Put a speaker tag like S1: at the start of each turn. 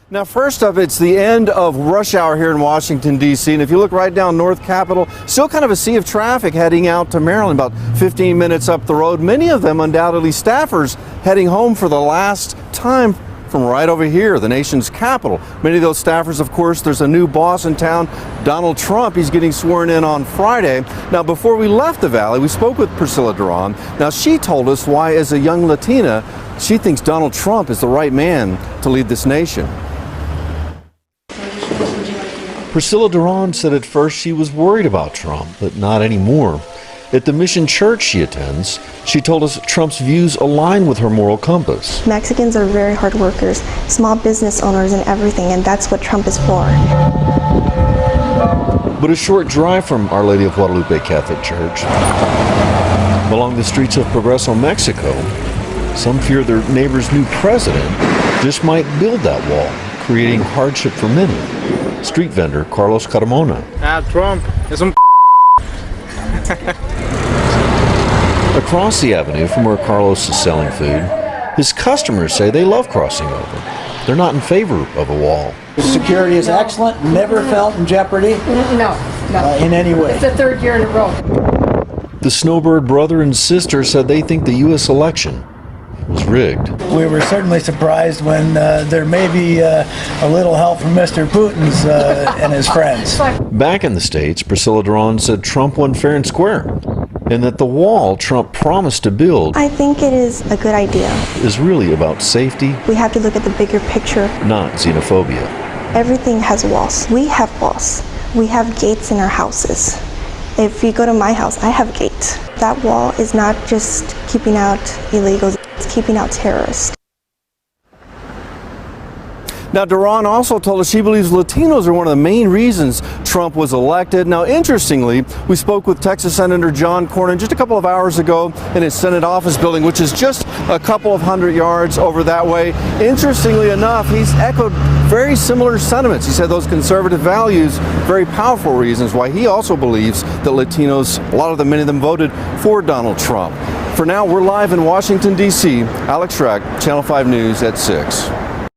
S1: Now, first up, it's the end of rush hour here in Washington, D.C. And if you look right down North Capitol, still kind of a sea of traffic heading out to Maryland, about 15 minutes up the road. Many of them undoubtedly staffers heading home for the last time from right over here, the nation's capital. Many of those staffers, of course, there's a new boss in town, Donald Trump. He's getting sworn in on Friday. Now, before we left the Valley, we spoke with Priscilla Duran. Now, she told us why, as a young Latina, she thinks Donald Trump is the right man to lead this nation. Priscilla Duran said at first she was worried about Trump, but not anymore. At the Mission Church she attends, she told us Trump's views align with her moral compass.
S2: Mexicans are very hard workers, small business owners and everything, and that's what Trump is for.
S1: But a short drive from Our Lady of Guadalupe Catholic Church, along the streets of Progreso, Mexico, some fear their neighbor's new president just might build that wall, creating hardship for many. Street vendor Carlos Carmona.
S3: Trump is un
S1: Across the avenue from where Carlos is selling food, his customers say they love crossing over. They're not in favor of a wall.
S4: The security is excellent, never felt in jeopardy in any way.
S5: It's the third year in a row.
S1: The Snowbird brother and sister said they think the U.S. election was rigged.
S4: We were certainly surprised when there may be a little help from Mr. Putin's and his friends.
S1: Back in the States, Priscilla Duran said Trump won fair and square, and that the wall Trump promised to build,
S2: I think it is a good idea.
S1: is really about safety,
S2: We have to look at the bigger picture.
S1: not xenophobia.
S2: Everything has walls. We have walls. We have gates in our houses. If you go to my house, I have a gate. That wall is not just keeping out illegals, it's keeping out terrorists. Now, Duran also told us she believes Latinos are one of the main reasons Trump was elected. Now, interestingly, we spoke with Texas Senator John Cornyn just a couple of hours ago in his Senate office building, which is just a couple of hundred yards over that way. Interestingly enough, he's echoed very similar sentiments. He said those conservative values, very powerful reasons why he also believes that Latinos, many of them voted for Donald Trump. For now, we're live in Washington, D.C. Alex Schreck, Channel 5 News at 6.